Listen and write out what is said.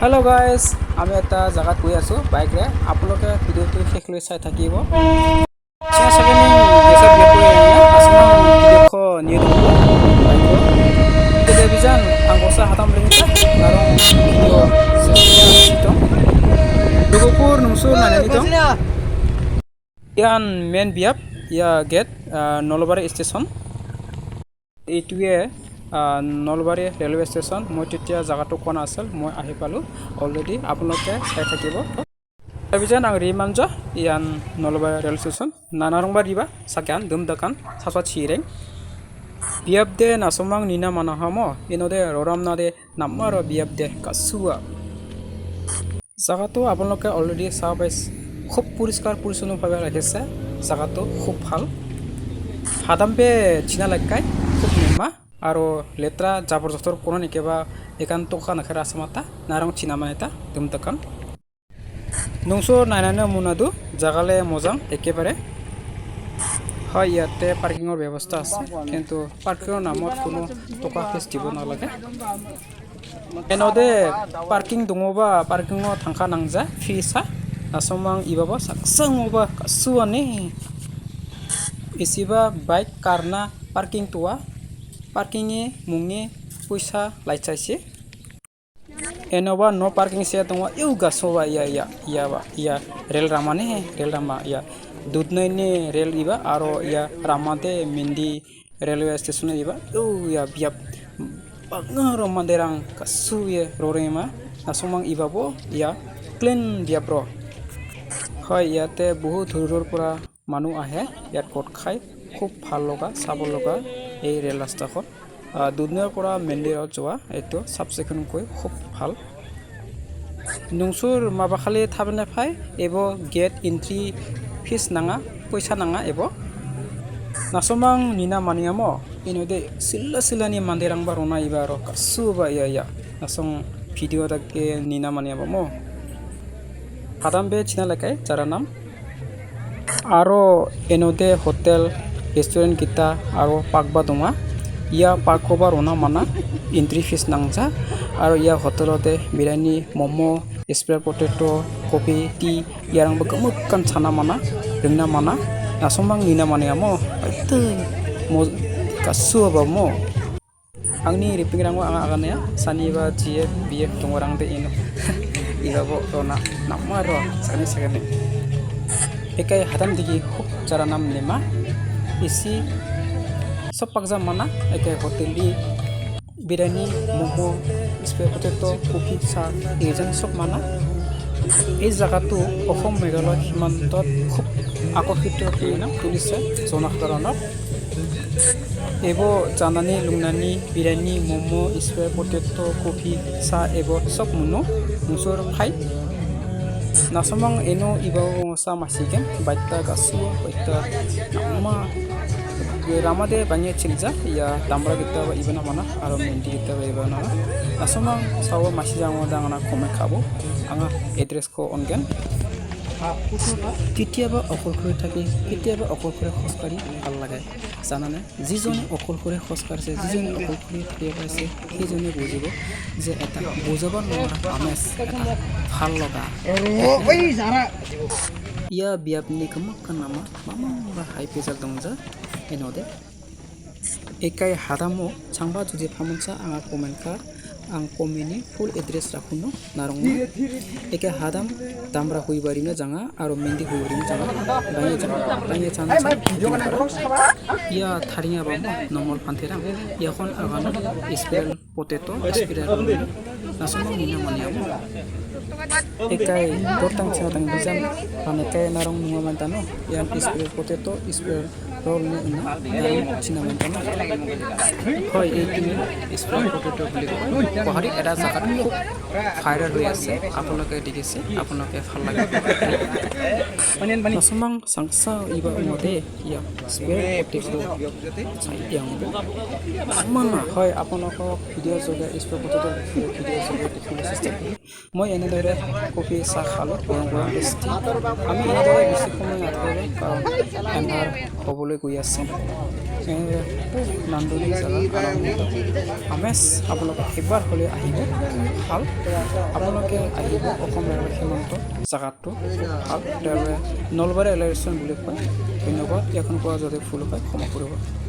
Hello guys, আমি এটা জায়গাত গৈ আছো বাইকৰে আপোনালোকে ভিডিঅ'টো শেষলৈ চাই থাকিব saya sekarang biasa dia punya asma video new dulu baiko television anggosa hatam berita narong video sesuai itu dugukur nungsur nana itu yan main biap ya get Nalbari station এইটোৱে নলবাৰী ৰেলৱে ষ্টেচন মই তেতিয়া জায়গাটো কোৱা নাছিল মই আহি পালো অলৰেডি আপোনালোকে চাই থাকিব Abijan ang rimanjo iyan nolba rail station nanarong bariba sakyan dumdakan saswa chireng biabde nasomang nina manahamo inode roramnade namaro biabde kasua জায়গাটো আপোনালোকে অলৰেডি চাব পাইছে খুব পৰিষ্কাৰ পৰিচ্ছন্নভাৱে ৰাখিছে জায়গাটো খুব ভাল হাদামবে চিনা লাগাই খুব নিমা আৰু লেত্ৰা জাবৰ জোথৰ কোনো নেকেবা একান্ত খানাখেৰা আসমতা নাৰং চিনা মানেতা dumdakan Nungsur nainane munadu jagale mojang ekebare হয় ইয়াতে পাৰ্কিংৰ ব্যৱস্থা আছে কিন্তু পাৰ্কিংৰ নামত কোনো টকা ফিস দিব নালাগে এনদে পাৰ্কিং দङबा পাৰ্কিংৰ থাংখা নাংজা ফিসা আসমাং ইবাবা সাকসাংবা কাসুয়ানি এসিবা বাইক কারনা পার্কিং তোয়া পার্কিংয়ে মুংনি পয়সা লাইচাইছে Enoba no parking sia tungwa iuga soba ya rel ramane rel rama ya dudnai ne rel iba aro ya ramate mindi railway station iba ya biap bangaro manderang kasu ye rorema asomang iba bo ya clean biap ro হয় ইয়াতে বহু দূৰৰ পৰা মানুহ আহে ইয়াত কট খাই খুব ভাল লগা চাব লগা এই ৰেল ৰাস্তাখন দুধনৈৰ পৰা মন্দিৰত যোৱা এইটো সাবসেকনকৈ খুব ভাল নংসুৰ মাবাখালি থাবনে ফাই এব গেট এন্ট্রি ফিস নাঙা পয়সা নাঙা এব নাসমাং নিনা মানিয়ামো ইনদে সিল্লানি মান্দিরাং বারনা ইবাरो কাসুবা ইয়া নাসং ভিডিও তাকে নিনা মানিয়ামো হাদামবে চিনা লাগাই যারা নাম আরো এনদে হোটেল রেস্টুরেন্ট কিতা আরো পাকবা দঙা ইয়া পার্কবা রনা মানা এন্ট্রি ফিস নাংজা আর ইয়া হোটেলতে biryani momo spread potato coffee tea ইয়ারাং bagamakan sana mana rengna mana nasomang nina mane amo itu mo kasu ba mo angni ripingrango anga agane saniba gf bf tongorang de ino igabo rona namaro sani sagane ekai hadam digi huk cara nam nema isi Sepakza mana ekai hotel di biryani momo spare potato kopi cha ejan sop mana এই জায়গাটো অসম মেঘালয় সীমান্তত খুব আকৰ্ষিত কৰিনা তুলিছে জনসাধাৰণক এবোৰ জানানি লুংনানি biryani momo spare potato coffee চাহ এবোৰ চব মুনো মুছৰ খাই নাচমাং এনো ইবাও চা মাছিকেন বাইতা গাছু বাইতা নামা ramade banyak cilja ya tambra kita ba ibana mana aro menti kita ba ibana asomang sawa masih jango dangana komen khabo anga address ko ongen কেতিয়াবা অকলশৰে থাকি কেতিয়াবা অকলশৰে খোজকাঢ়ি ভাল লাগে জানানে যিজনে অকলশৰে খোজকাঢ়িছে যিজনে অকলশৰে থাকি পাইছে সেইজনে বুজিব যে এটা বুজাব নোৱাৰা আমেজ এটা ভাল লগা ia biapni kemakan nama mama bahai pesal dongja enode ekai hadamo changba judi phamunsa anga comment ka ang komini full address rakhuno narong ekai hadam damra huibarina janga aro mendi huibarina janga bangye chana ia thariya baba normal panthera iakon agano spell potato spell nasoma nina maniamo ekai portang chadang bizan panekai narong nunga mantano yan spell potato spell roll ni ina china mantano hoy eitini spell potato bili bahari eta jagat khub viral hoi ase apoloke dikise apoloke ভাল লাগে nasomang sangsa iba mode ya spell potato yang mana hoy apoloko video joga spell potato video joga dekhibole চেষ্টা কৰি মই এনেদৰে coffee চাহ খালোঁ গৰম গৰম টেষ্টি আমি এনেদৰে বেছি সময় নাথাকিলোঁ কাৰণ এন্ধাৰ হ'বলৈ গৈ আছে খুব নান্দনিক জেগা আনন্দিত আমেজ আপোনালোকে এবাৰ হ'লে আহিব ভাল আপোনালোকে আহিব অসম ৰেলৱে সীমান্ত জেগাটো ভাল ৰেলৱে নলবাৰী ৰেলৱে ষ্টেচন বুলি কয় ধন্যবাদ এখন কোৱা যদি ভুল হয় ক্ষমা কৰিব